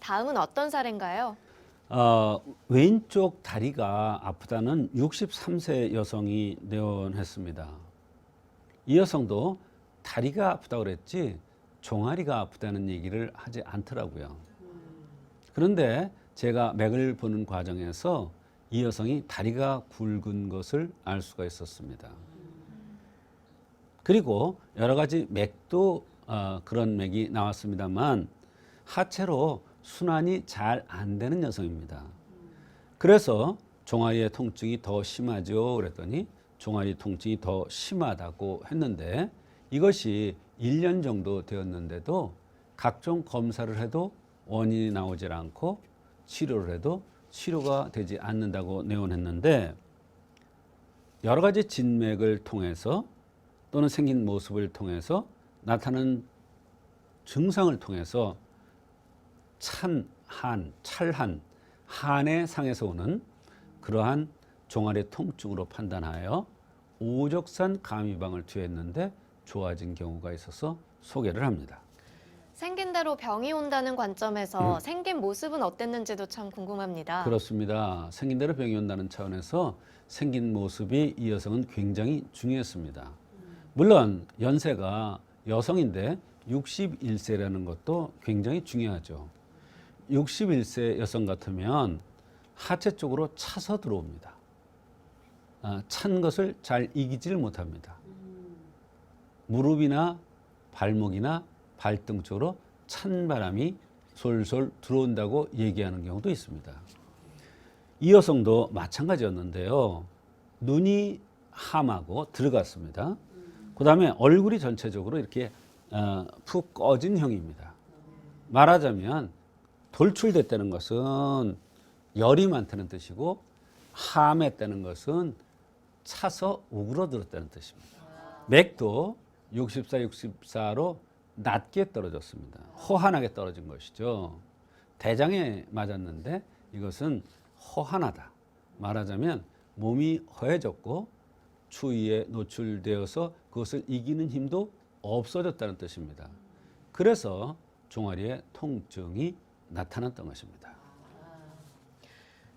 다음은 어떤 사례인가요? 왼쪽 다리가 아프다는 63세 여성이 내원했습니다. 이 여성도 다리가 아프다고 그랬지 종아리가 아프다는 얘기를 하지 않더라고요. 그런데 제가 맥을 보는 과정에서 이 여성이 다리가 굵은 것을 알 수가 있었습니다. 그리고 여러 가지 맥도 그런 맥이 나왔습니다만 하체로 순환이 잘 안 되는 여성입니다. 그래서 종아리의 통증이 더 심하죠. 그랬더니 종아리 통증이 더 심하다고 했는데 이것이 1년 정도 되었는데도 각종 검사를 해도 원인이 나오질 않고 치료를 해도 치료가 되지 않는다고 내원했는데 여러 가지 진맥을 통해서 또는 생긴 모습을 통해서 나타나는 증상을 통해서 찰한, 한의 상에서 오는 그러한 종아리 통증으로 판단하여 오적산 감이방을 투여했는데 좋아진 경우가 있어서 소개를 합니다. 생긴 대로 병이 온다는 관점에서 생긴 모습은 어땠는지도 참 궁금합니다. 그렇습니다. 생긴 대로 병이 온다는 차원에서 생긴 모습이 이 여성은 굉장히 중요했습니다. 물론 연세가 여성인데 61세라는 것도 굉장히 중요하죠. 61세 여성 같으면 하체 쪽으로 차서 들어옵니다. 찬 것을 잘 이기지를 못합니다. 무릎이나 발목이나 발등 쪽으로 찬 바람이 솔솔 들어온다고 얘기하는 경우도 있습니다. 이 여성도 마찬가지였는데요. 눈이 함하고 들어갔습니다. 그 다음에 얼굴이 전체적으로 이렇게 푹 꺼진 형입니다. 말하자면 돌출됐다는 것은 열이 많다는 뜻이고 함했다는 것은 차서 우그러들었다는 뜻입니다. 맥도 64로 낮게 떨어졌습니다. 허한하게 떨어진 것이죠. 대장에 맞았는데 이것은 허한하다. 말하자면 몸이 허해졌고 추위에 노출되어서 그것을 이기는 힘도 없어졌다는 뜻입니다. 그래서 종아리에 통증이 나타났던 것입니다.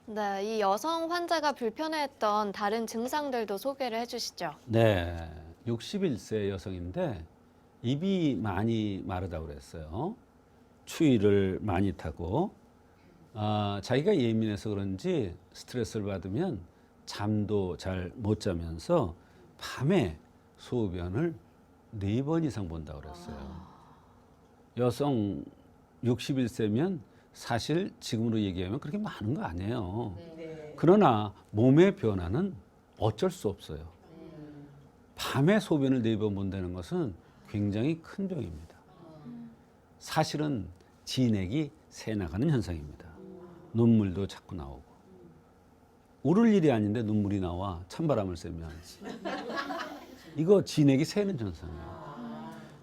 네, 이 여성 환자가 불편해했던 다른 증상들도 소개를 해주시죠. 네, 61세 여성인데 입이 많이 마르다고 그랬어요. 추위를 많이 타고 자기가 예민해서 그런지 스트레스를 받으면 잠도 잘 못 자면서 밤에 소변을 4번 이상 본다고 그랬어요. 여성 61세면 사실 지금으로 얘기하면 그렇게 많은 거 아니에요. 그러나 몸의 변화는 어쩔 수 없어요. 밤에 소변을 4번 본다는 것은 굉장히 큰 병입니다. 사실은 진액이 새 나가는 현상입니다. 눈물도 자꾸 나오고. 울을 일이 아닌데 눈물이 나와 찬바람을 쐬면. 이거 진액이 새는 현상이에요.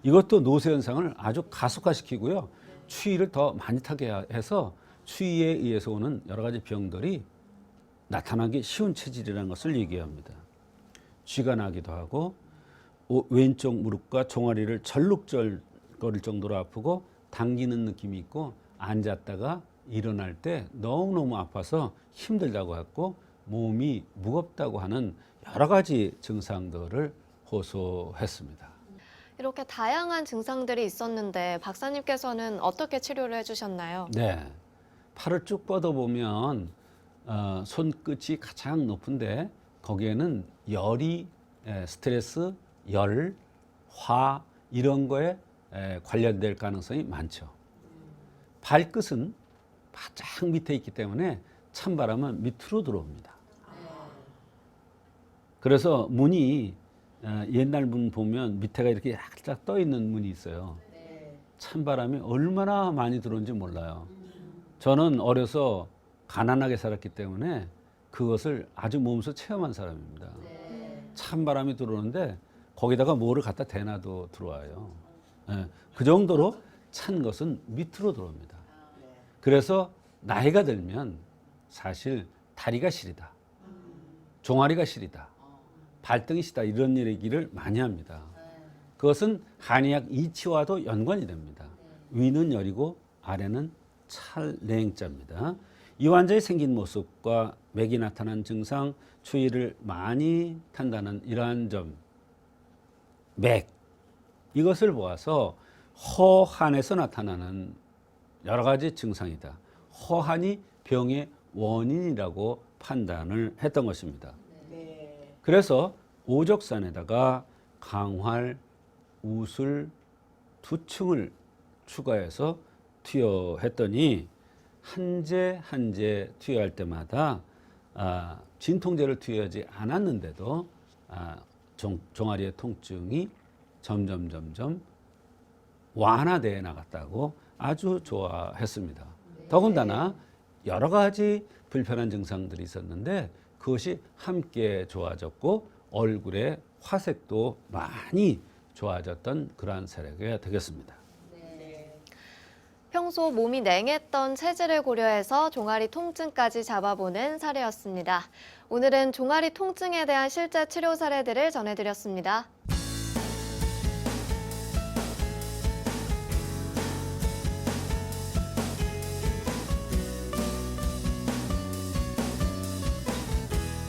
이것도 노쇠 현상을 아주 가속화시키고요. 추위를 더 많이 타게 해서 추위에 의해서 오는 여러 가지 병들이 나타나기 쉬운 체질이라는 것을 얘기합니다. 쥐가 나기도 하고 왼쪽 무릎과 종아리를 절룩절거릴 정도로 아프고 당기는 느낌이 있고 앉았다가 일어날 때 너무너무 아파서 힘들다고 했고 몸이 무겁다고 하는 여러 가지 증상들을 호소했습니다. 이렇게 다양한 증상들이 있었는데 박사님께서는 어떻게 치료를 해주셨나요? 네, 팔을 쭉 뻗어보면 손끝이 가장 높은데 거기에는 열이 스트레스, 열, 화 이런 거에 관련될 가능성이 많죠. 발끝은 바짝 밑에 있기 때문에 찬바람은 밑으로 들어옵니다. 그래서 문이 옛날 문 보면 밑에가 이렇게 살짝 떠 있는 문이 있어요. 찬바람이 얼마나 많이 들어오는지 몰라요. 저는 어려서 가난하게 살았기 때문에 그것을 아주 몸소 체험한 사람입니다. 찬바람이 들어오는데 거기다가 뭐를 갖다 대놔도 들어와요. 그 정도로 찬 것은 밑으로 들어옵니다. 그래서 나이가 들면 사실 다리가 시리다, 종아리가 시리다, 발등이 시다 이런 얘기를 많이 합니다. 그것은 한의학 이치와도 연관이 됩니다. 위는 열이고 아래는 찰냉자입니다. 이 환자의 생긴 모습과 맥이 나타난 증상, 추위를 많이 탄다는 이러한 점, 맥, 이것을 보아서 허한에서 나타나는 여러 가지 증상이다. 허한이 병의 원인이라고 판단을 했던 것입니다. 그래서 오적산에다가 강활, 우술 두 층을 추가해서 투여했더니 한제 한제 투여할 때마다 진통제를 투여하지 않았는데도 종아리의 통증이 점점 완화되어 나갔다고 아주 좋아했습니다. 더군다나 여러 가지 불편한 증상들이 있었는데 그것이 함께 좋아졌고 얼굴의 화색도 많이 좋아졌던 그러한 사례가 되겠습니다. 평소 몸이 냉했던 체질을 고려해서 종아리 통증까지 잡아보는 사례였습니다. 오늘은 종아리 통증에 대한 실제 치료 사례들을 전해드렸습니다.